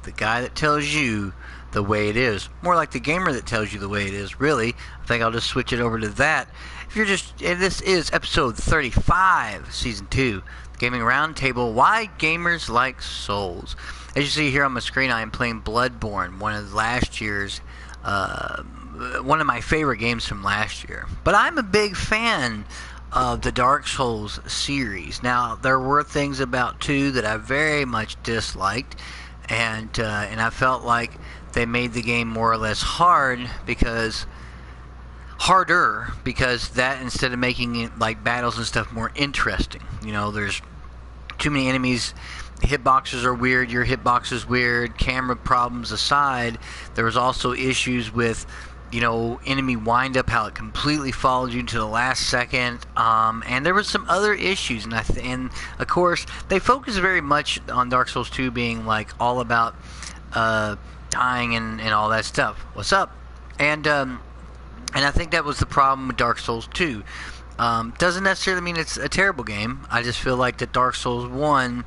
the guy that tells you the way it is. More like the gamer that tells you the way it is, really. I think I'll just switch it over to that. If you're just, and this is episode 35, season 2, Gaming Roundtable, Why Gamers Like Souls. As you see here on my screen, I am playing Bloodborne, one of last year's, one of my favorite games from last year. But I'm a big fan of the Dark Souls series. Now, there were things about 2 that I very much disliked, and I felt like they made the game more or less harder because that, instead of making it like battles and stuff more interesting, you know, there's too many enemies. Hitboxes are weird, your hitbox is weird. Camera problems aside, there was also issues with, you know, enemy wind up, how it completely followed you to the last second, and there was some other issues, and of course they focus very much on Dark Souls 2 being like all about dying and all that stuff. What's up? And I think that was the problem with Dark Souls 2. Doesn't necessarily mean it's a terrible game. I just feel like that Dark Souls 1,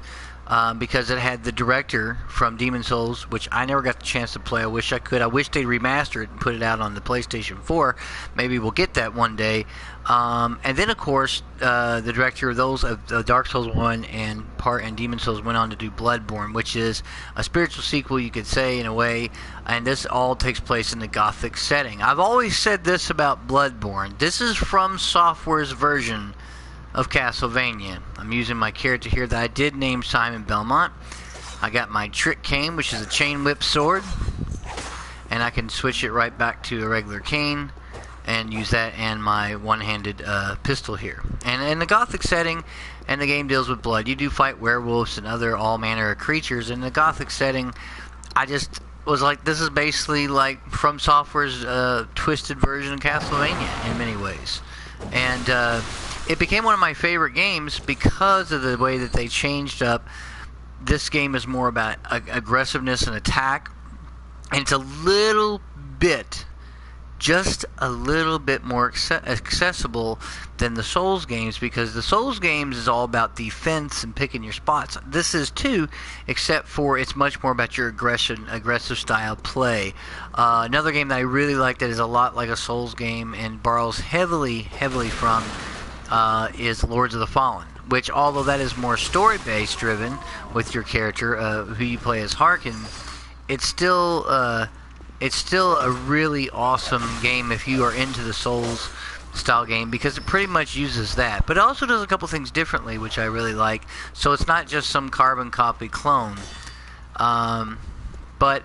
because it had the director from Demon Souls, which I never got the chance to play. I wish I could. I wish they'd remaster it and put it out on the PlayStation 4. Maybe we'll get that one day. And then, of course, the director of those of Dark Souls 1 and Demon Souls went on to do Bloodborne, which is a spiritual sequel, you could say, in a way. And this all takes place in the Gothic setting. I've always said this about Bloodborne. This is From Software's version of Castlevania. I'm using my character here that I did name Simon Belmont. I got my Trick Cane, which is a chain whip sword, and I can switch it right back to a regular cane and use that and my one-handed pistol here. And in the Gothic setting, and the game deals with blood, you do fight werewolves and other all manner of creatures. In the Gothic setting, I just was like, this is basically like From Software's twisted version of Castlevania in many ways. And it became one of my favorite games because of the way that they changed up. This game is more about aggressiveness and attack, and it's a little bit, just a little bit more accessible than the Souls games, because the Souls games is all about defense and picking your spots. This is too, except for it's much more about your aggressive style play. Another game that I really like that is a lot like a Souls game and borrows heavily from is Lords of the Fallen, which, although that is more story-based driven with your character, who you play as Harkin, it's still a really awesome game if you are into the Souls style game, because it pretty much uses that. But it also does a couple things differently, which I really like. So it's not just some carbon copy clone. But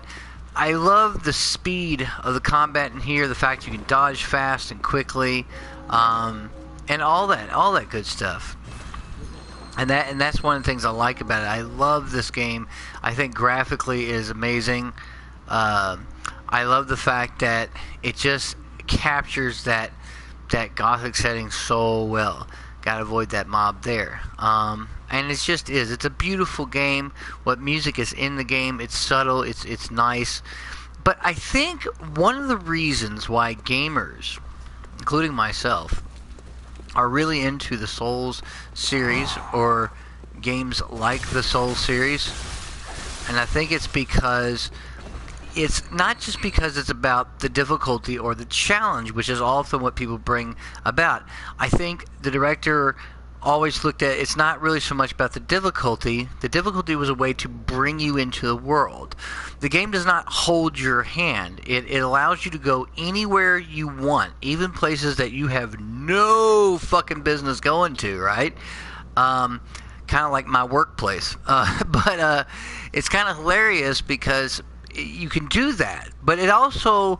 I love the speed of the combat in here, the fact you can dodge fast and quickly, and all that good stuff. And that's one of the things I like about it. I love this game. I think graphically it is amazing. I love the fact that it just captures that Gothic setting so well. Gotta avoid that mob there. And it's a beautiful game. What music is in the game, it's subtle, it's nice. But I think one of the reasons why gamers, including myself, are really into the Souls series or games like the Souls series, and I think it's because it's not just because it's about the difficulty or the challenge, which is often what people bring about. I think the director always looked at, it's not really so much about the difficulty. The difficulty was a way to bring you into the world. The game does not hold your hand. It allows you to go anywhere you want, even places that you have no fucking business going to, right? Kind of like my workplace. But it's kind of hilarious because you can do that, but it also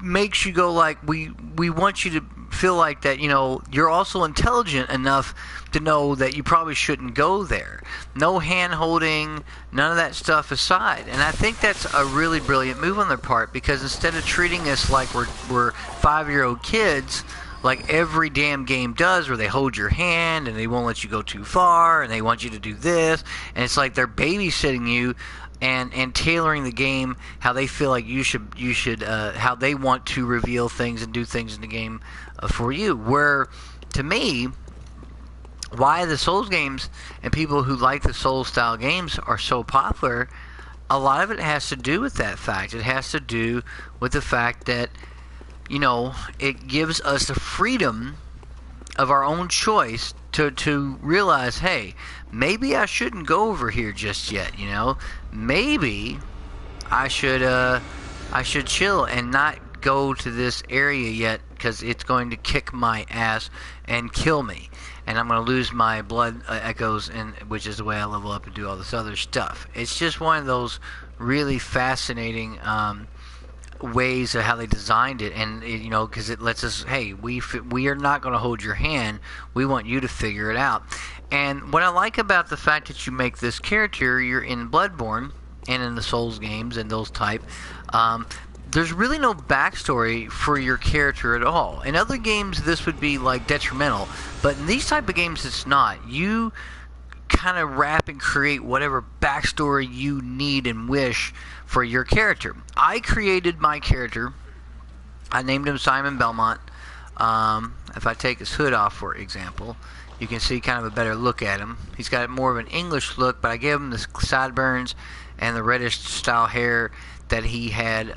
makes you go like, we want you to feel like that, you know, you're also intelligent enough to know that you probably shouldn't go there. No hand holding, none of that stuff aside. And I think that's a really brilliant move on their part, because instead of treating us like we're 5-year-old kids, like every damn game does, where they hold your hand and they won't let you go too far and they want you to do this, and it's like they're babysitting you and tailoring the game how they feel like you should how they want to reveal things and do things in the game for you. Where, to me, why the Souls games and people who like the Souls style games are so popular a lot of it has to do with that fact. It has to do with the fact that, it gives us the freedom of our own choice to realize, hey, maybe I shouldn't go over here just yet. Maybe I should chill and not go to this area yet because it's going to kick my ass and kill me, and I'm going to lose my blood echoes, and which is the way I level up and do all this other stuff. It's just one of those really fascinating ways of how they designed it, and because it lets us, hey, we are not going to hold your hand. We want you to figure it out. And what I like about the fact that you make this character, you're in Bloodborne and in the Souls games and those type, there's really no backstory for your character at all. In other games, this would be like detrimental, but in these type of games, it's not. You kind of wrap and create whatever backstory you need and wish for your character. I created my character. I named him Simon Belmont. If I take his hood off, for example, you can see kind of a better look at him. He's got more of an English look, but I gave him the sideburns and the reddish style hair that he had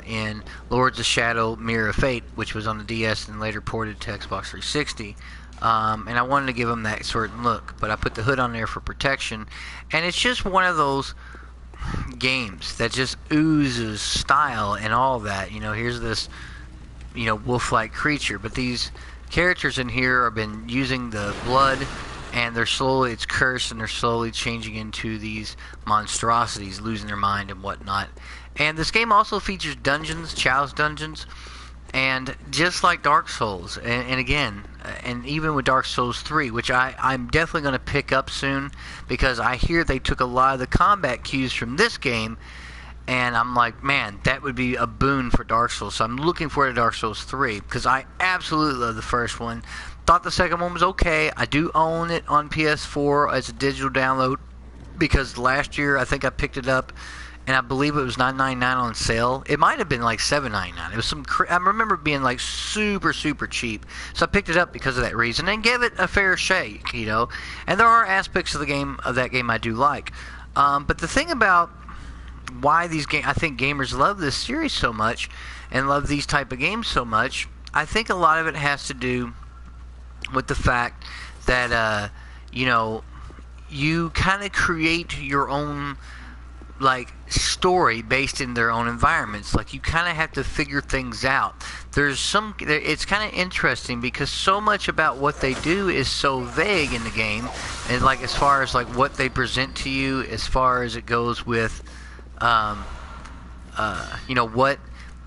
in Lords of Shadow Mirror of Fate, which was on the DS and later ported to Xbox 360. And I wanted to give him that certain look, but I put the hood on there for protection. And it's just one of those games that just oozes style and all that. Here's this, wolf-like creature, but these characters in here have been using the blood, and it's cursed, and they're slowly changing into these monstrosities, losing their mind and whatnot. And this game also features dungeons, Chalice dungeons, and just like Dark Souls, and again, and even with Dark Souls 3, which I'm definitely going to pick up soon, because I hear they took a lot of the combat cues from this game, and I'm like, man, that would be a boon for Dark Souls. So I'm looking forward to Dark Souls 3, because I absolutely love the first one. Thought the second one was okay. I do own it on PS4 as a digital download, because last year I think I picked it up, and I believe it was $9.99 on sale. It might have been like $7.99. It was I remember it being like super, super cheap. So I picked it up because of that reason and gave it a fair shake, And there are aspects of that game I do like. But the thing about why I think gamers love this series so much and love these type of games so much, I think a lot of it has to do with the fact that you kind of create your own story based in their own environments. You kind of have to figure things out. It's kind of interesting because so much about what they do is so vague in the game, and as far as what they present to you, as far as it goes with what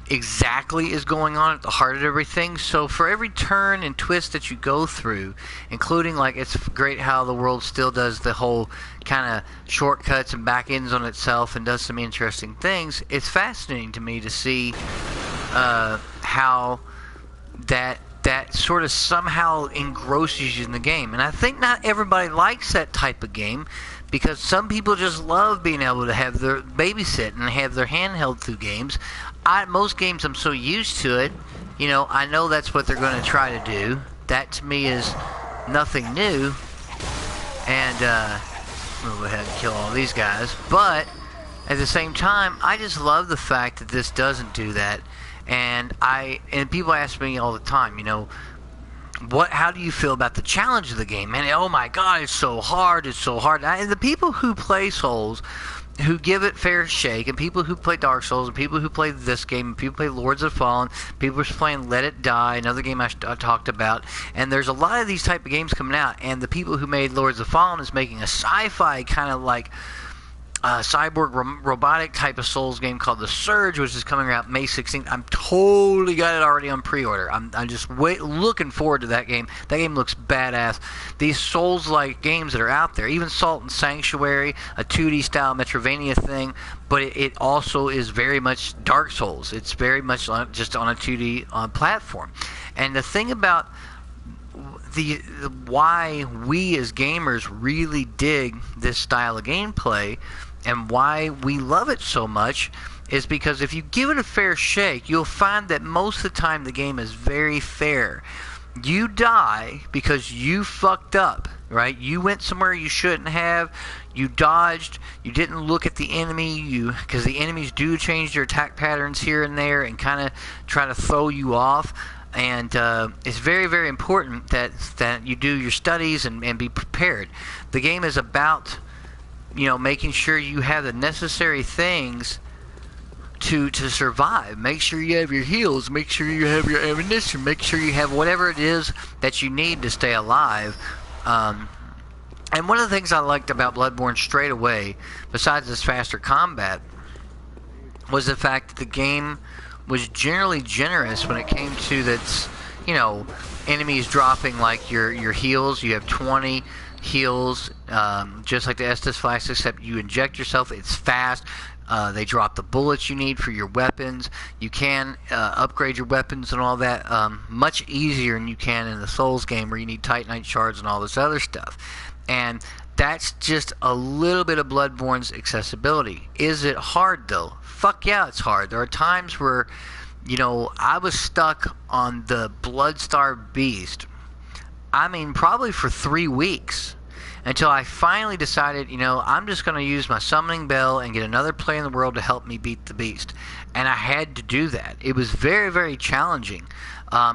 exactly is going on at the heart of everything. So for every turn and twist that you go through, including it's great how the world still does the whole kind of shortcuts and back ends on itself and does some interesting things. It's fascinating to me to see how that sort of somehow engrosses you in the game. And I think not everybody likes that type of game, because some people just love being able to have their babysit and have their hand held through games. Most games, I'm so used to it. I know that's what they're going to try to do. That to me is nothing new. And I'm going to go ahead and kill all these guys. But at the same time, I just love the fact that this doesn't do that. And people ask me all the time, how do you feel about the challenge of the game? Man, oh my God, it's so hard. And the people who play Souls, who give it fair shake, and people who play Dark Souls, and people who play this game, and people who play Lords of the Fallen, people who are playing Let It Die, another game I talked about, and there's a lot of these type of games coming out, and the people who made Lords of the Fallen is making a sci-fi kind of cyborg robotic type of Souls game called The Surge, which is coming out May 16th. I'm totally got it already on pre-order. I'm just looking forward to that game. That game looks badass. These Souls-like games that are out there, even Salt and Sanctuary, a 2D style Metroidvania thing, but it also is very much Dark Souls. It's very much just on a 2D platform. And the thing about why we as gamers really dig this style of gameplay and why we love it so much is because if you give it a fair shake, you'll find that most of the time the game is very fair. You die because you fucked up, right? You went somewhere you shouldn't have. you dodged, you didn't look at the enemy, because the enemies do change their attack patterns here and there and kind of try to throw you off. And it's very, very important that you do your studies and be prepared. The game is about, making sure you have the necessary things to survive. Make sure you have your heals, make sure you have your ammunition, make sure you have whatever it is that you need to stay alive. And one of the things I liked about Bloodborne straight away, besides this faster combat, was the fact that the game was generally generous when it came to that, enemies dropping like your heals. You have 20 heals, just like the Estus Flask, except you inject yourself. It's fast. They drop the bullets you need for your weapons. You can upgrade your weapons and all that much easier than you can in the Souls game, where you need Titanite shards and all this other stuff. And that's just a little bit of Bloodborne's accessibility. Is it hard though? Fuck yeah, it's hard. There are times where, I was stuck on the Bloodstar Beast. I mean, probably for 3 weeks. Until I finally decided, I'm just going to use my summoning bell and get another player in the world to help me beat the beast. And I had to do that. It was very, very challenging,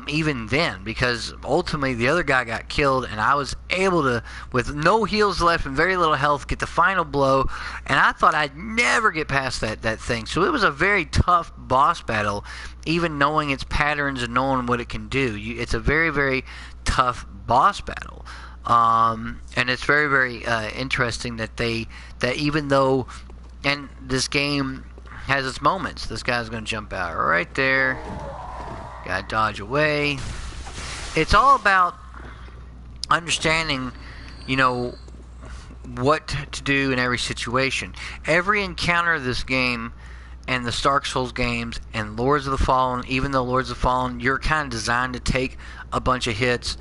even then, because ultimately the other guy got killed, and I was able to, with no heals left and very little health, get the final blow. And I thought I'd never get past that thing. So it was a very tough boss battle, even knowing its patterns and knowing what it can do. It's a very, very tough boss battle. And it's very, very interesting that even though, and this game has its moments. This guy's going to jump out right there. Got to dodge away. It's all about understanding, what to do in every situation. Every encounter of this game, and the Dark Souls games, and Lords of the Fallen, even though Lords of the Fallen, you're kind of designed to take a bunch of hits,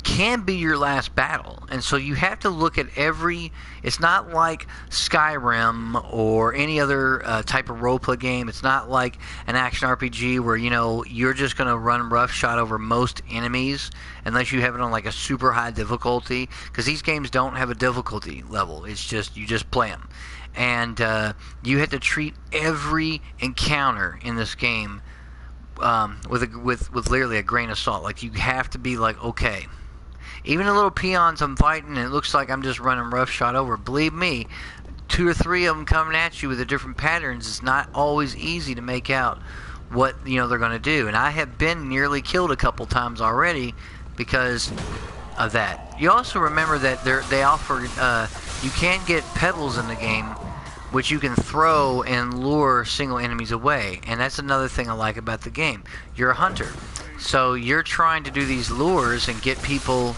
can be your last battle. And so you have to look at it's not like Skyrim or any other type of roleplay game. It's not like an action RPG where, you're just going to run roughshod over most enemies unless you have it on like a super high difficulty, because these games don't have a difficulty level. It's just, you just play them. And you have to treat every encounter in this game with literally a grain of salt. Like, you have to be like, okay, even the little peons I'm fighting, and it looks like I'm just running roughshod over. Believe me, 2 or 3 of them coming at you with the different patterns. It's not always easy to make out what they're going to do. And I have been nearly killed a couple times already because of that. You also remember that they offer you can get pebbles in the game, which you can throw and lure single enemies away. And that's another thing I like about the game. You're a hunter, so you're trying to do these lures and get people,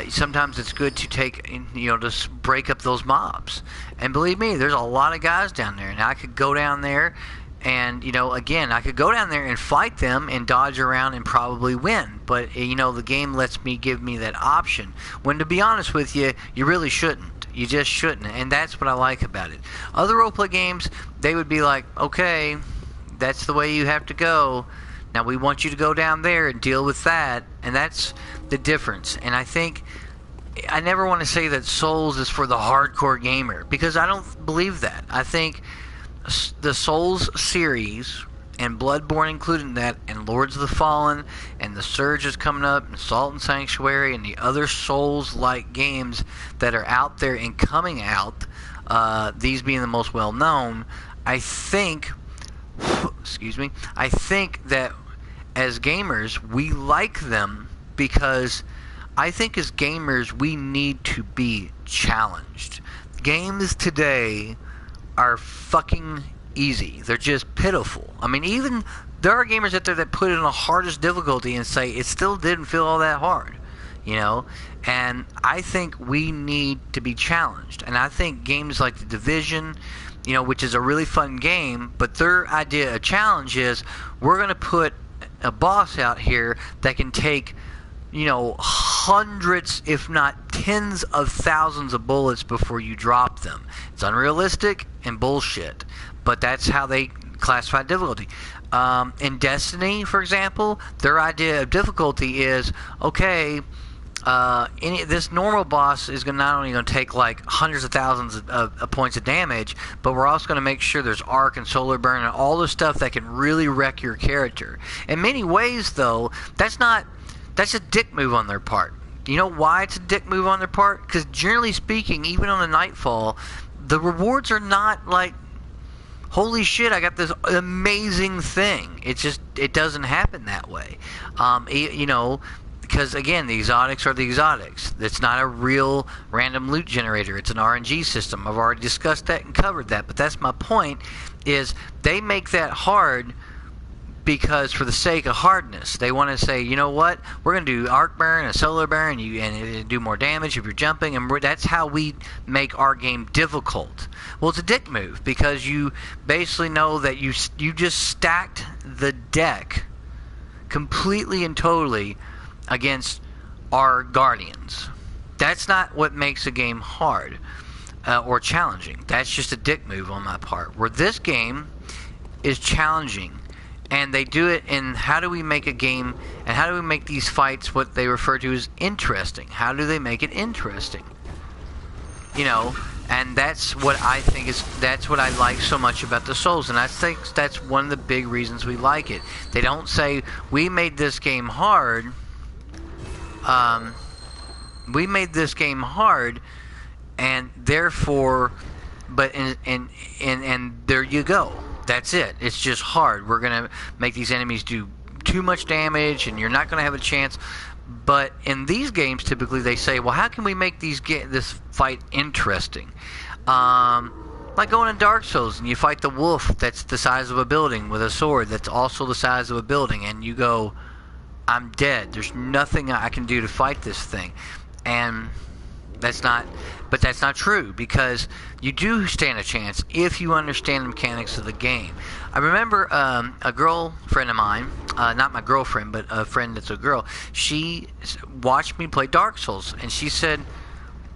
sometimes it's good to take, to break up those mobs. And believe me, there's a lot of guys down there. And I could go down there and, again, I could go down there and fight them and dodge around and probably win. But, the game give me that option. When, to be honest with you, you really shouldn't. You just shouldn't, and that's what I like about it. Other roleplay games, they would be like, okay, that's the way you have to go. Now we want you to go down there and deal with that, and that's the difference. And I never want to say that Souls is for the hardcore gamer, because I don't believe that. I think the Souls series, and Bloodborne included in that, and Lords of the Fallen, and the Surge is coming up, and Salt and Sanctuary, and the other Souls-like games that are out there and coming out, these being the most well-known, I think that as gamers, we like them because I think as gamers, we need to be challenged. Games today are fucking easy. They're just pitiful. I mean, even there are gamers out there that put in the hardest difficulty and say it still didn't feel all that hard, and I think we need to be challenged. And I think games like The Division, which is a really fun game, but their idea of challenge is, we're going to put a boss out here that can take hundreds, if not tens of thousands of bullets before you drop them. It's unrealistic and bullshit, but that's how they classify difficulty. In Destiny, for example, their idea of difficulty is, okay, this normal boss is not only going to take like hundreds of thousands of points of damage, but we're also going to make sure there's arc and solar burn and all the stuff that can really wreck your character. In many ways, though, that's a dick move on their part. You know why it's a dick move on their part? Because generally speaking, even on a Nightfall, the rewards are not like, holy shit, I got this amazing thing. It doesn't happen that way. Because again, the exotics are the exotics. It's not a real random loot generator. It's an RNG system. I've already discussed that and covered that. But that's my point, is they make that hard because for the sake of hardness. They want to say, you know what, we're going to do arc burn and solar burn and it do more damage if you're jumping. And that's how we make our game difficult. Well, it's a dick move because you basically know that you just stacked the deck completely and totally against our guardians. That's not what makes a game hard or challenging. That's just a dick move on my part. Where this game is challenging, and they do it in how do we make a game and how do we make these fights what they refer to as interesting. How do they make it interesting? And that's what I think that's what I like so much about the Souls, and I think that's one of the big reasons we like it. They don't say we made this game hard. We made this game hard, and therefore, and there you go. That's it. It's just hard. We're gonna make these enemies do too much damage, and you're not gonna have a chance. But in these games, typically they say, well, how can we make this fight interesting? Like going to Dark Souls and you fight the wolf that's the size of a building with a sword that's also the size of a building, and you go, I'm dead. There's nothing I can do to fight this thing. And that's not true, because you do stand a chance if you understand the mechanics of the game. I remember a girlfriend of mine, not my girlfriend, but a friend that's a girl, she watched me play Dark Souls, and she said,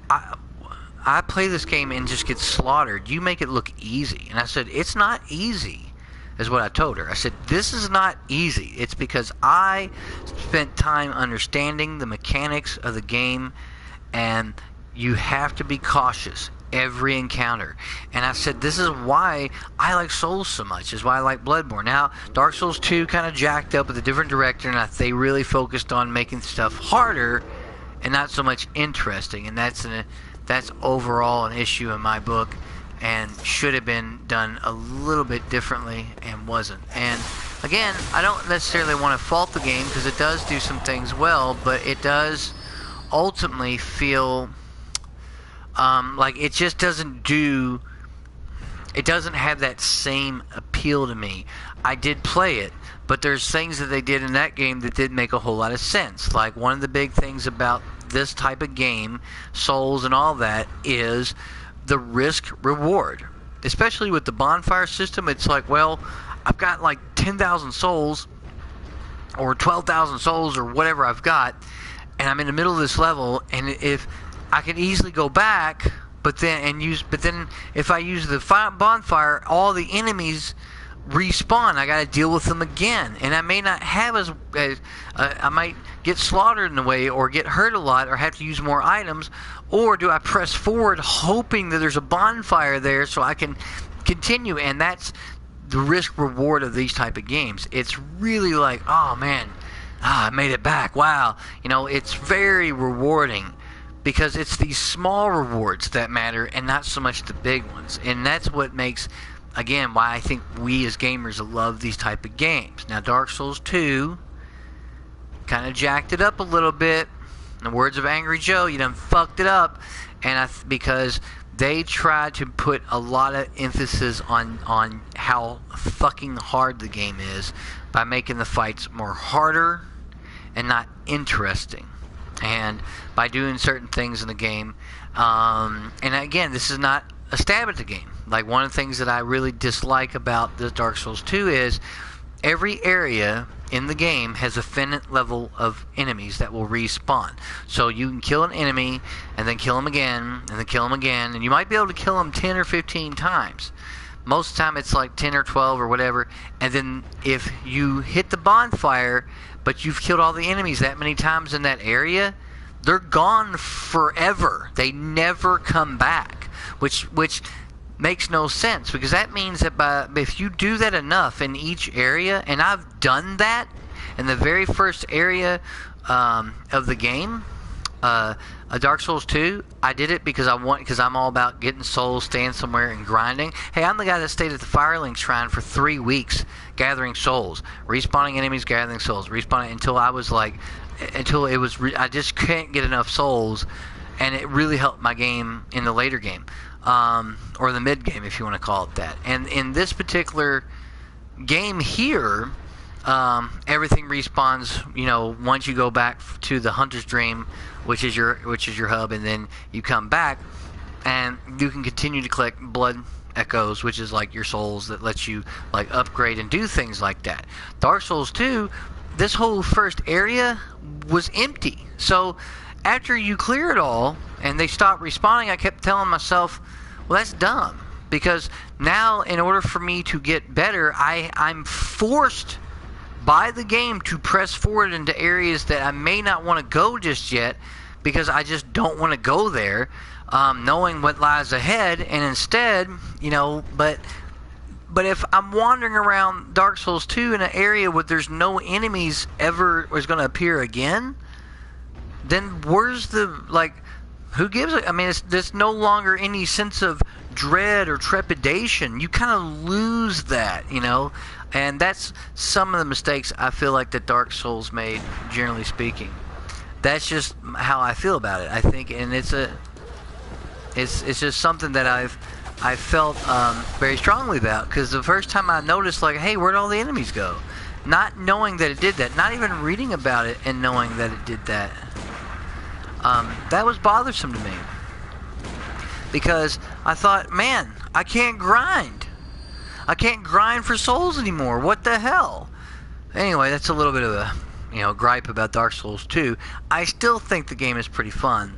I play this game and just get slaughtered. You make it look easy. And I said, it's not easy, is what I told her. I said, this is not easy. It's because I spent time understanding the mechanics of the game, and you have to be cautious every encounter. And I said, this is why I like Souls so much, is why I like Bloodborne. Now, Dark Souls 2 kind of jacked up with a different director, and they really focused on making stuff harder and not so much interesting. And that's overall an issue in my book, and should have been done a little bit differently and wasn't. And again, I don't necessarily want to fault the game, because it does do some things well, but it does ultimately feel like it just doesn't have that same appeal to me. I did play it, but there's things that they did in that game that didn't make a whole lot of sense. Like, one of the big things about this type of game, Souls and all that, is the risk reward. Especially with the bonfire system, it's like, well, I've got like 10,000 souls or 12,000 souls or whatever I've got, and I'm in the middle of this level, and if I could easily go back, but then if I use the bonfire, all the enemies respawn. I got to deal with them again, and I may not have I might get slaughtered in the way, or get hurt a lot, or have to use more items. Or do I press forward hoping that there's a bonfire there so I can continue? And that's the risk reward of these type of games. It's really like, oh man, I made it back, wow. It's very rewarding, because it's these small rewards that matter and not so much the big ones. And that's what makes, again, why I think we as gamers love these type of games. Now, Dark Souls 2 kind of jacked it up a little bit. In the words of Angry Joe, you done fucked it up. And because they tried to put a lot of emphasis on how fucking hard the game is by making the fights more harder and not interesting. And by doing certain things in the game, and again, this is not a stab at the game. Like, one of the things that I really dislike about the Dark Souls 2 is every area in the game has a finite level of enemies that will respawn. So you can kill an enemy, and then kill him again, and then kill him again, and you might be able to kill him 10 or 15 times. Most of the time it's like 10 or 12 or whatever, and then if you hit the bonfire, but you've killed all the enemies that many times in that area, They're gone forever. They never come back, which makes no sense, because that means that if you do that enough in each area, and I've done that in the very first area of the game, Dark Souls 2, I did it because I'm all about getting souls, staying somewhere, and grinding. Hey, I'm the guy that stayed at the Firelink Shrine for 3 weeks gathering souls, respawning enemies, gathering souls, respawning until I just can't get enough souls, and it really helped my game in the later game, or the mid game, if you want to call it that. And in this particular game here, everything respawns, once you go back to the Hunter's Dream, which is your hub, and then you come back, and you can continue to collect blood echoes, which is like your souls that lets you like upgrade and do things like that. Dark Souls 2, this whole first area was empty. So after you clear it all and they stop respawning, I kept telling myself, well, that's dumb, because now in order for me to get better, I'm forced by the game to press forward into areas that I may not want to go just yet, because I just don't want to go there, knowing what lies ahead. And instead, but if I'm wandering around Dark Souls 2 in an area where there's no enemies ever is going to appear again, then where's who gives it? I mean, there's no longer any sense of dread or trepidation. You kind of lose that, and that's some of the mistakes I feel like that Dark Souls made, generally speaking. That's just how I feel about it, I think, and it's just something that I felt very strongly about, because the first time I noticed, hey, where'd all the enemies go? Not knowing that it did that, not even reading about it and knowing that it did that. That was bothersome to me, because I thought, man, I can't grind. I can't grind for souls anymore. What the hell? Anyway, that's a little bit of a gripe about Dark Souls 2. I still think the game is pretty fun,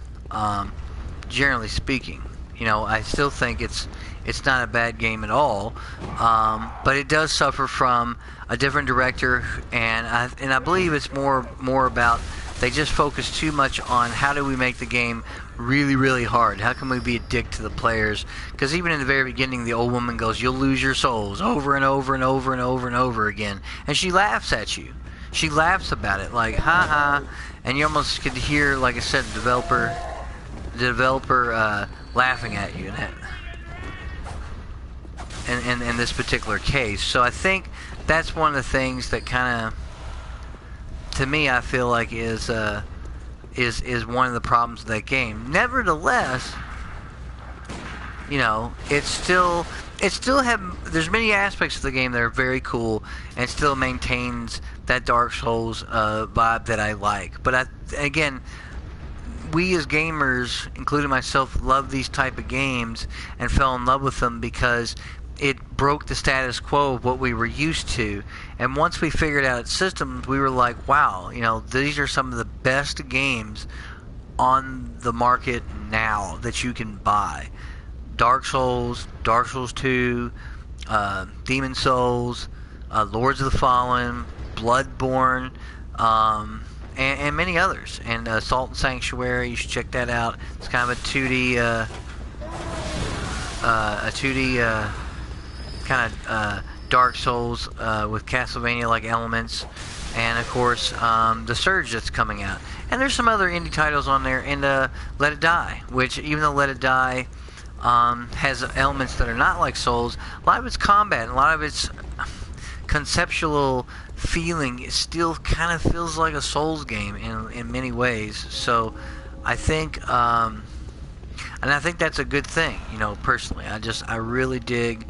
generally speaking. I still think it's not a bad game at all, but it does suffer from a different director, and I believe it's more about they just focus too much on how do we make the game really, really hard. How can we be a dick to the players? Because even in the very beginning, the old woman goes, "You'll lose your souls," over and over and over and over and over again, and she laughs at you. She laughs about it, like, ha ha, and you almost could hear, like I said, the developer laughing at you in this particular case. So I think that's one of the things that kind of, to me, I feel like is one of the problems of that game. Nevertheless, there's many aspects of the game that are very cool, and it still maintains that Dark Souls vibe that I like. But again, we as gamers, including myself, love these type of games and fell in love with them because it broke the status quo of what we were used to. And once we figured out its systems, we were like, wow, these are some of the best games on the market now that you can buy. Dark Souls, Dark Souls 2, Demon Souls, Lords of the Fallen, Bloodborne, and many others. And Salt and Sanctuary, you should check that out. It's kind of a 2D kind of Dark Souls with Castlevania-like elements, and of course the Surge that's coming out. And there's some other indie titles on there, and Let It Die, which, even though Let It Die has elements that are not like Souls, a lot of its combat, a lot of its conceptual feeling, it still kind of feels like a Souls game in many ways. So I think and I think that's a good thing, personally. I really dig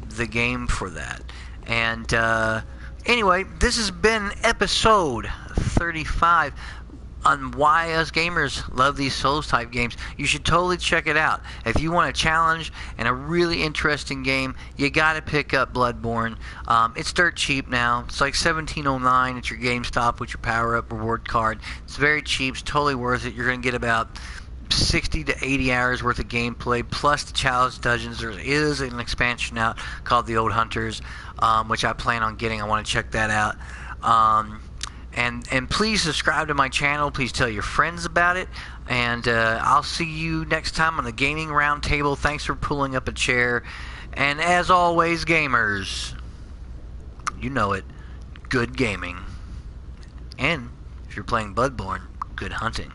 the game for that. And anyway, this has been episode 35 on why us gamers love these Souls type games. You should totally check it out. If you want a challenge and a really interesting game, you gotta pick up Bloodborne. It's dirt cheap now. It's like $17.09 at your GameStop with your power up reward card. It's very cheap. It's totally worth it. You're gonna get about 60 to 80 hours worth of gameplay plus the challenge dungeons. There is an expansion out called The Old Hunters, which I plan on getting. I want to check that out. And please subscribe to my channel. Please tell your friends about it. And I'll see you next time on the Gaming Roundtable. Thanks for pulling up a chair. And as always, gamers, you know it, good gaming. And if you're playing Bloodborne, good hunting.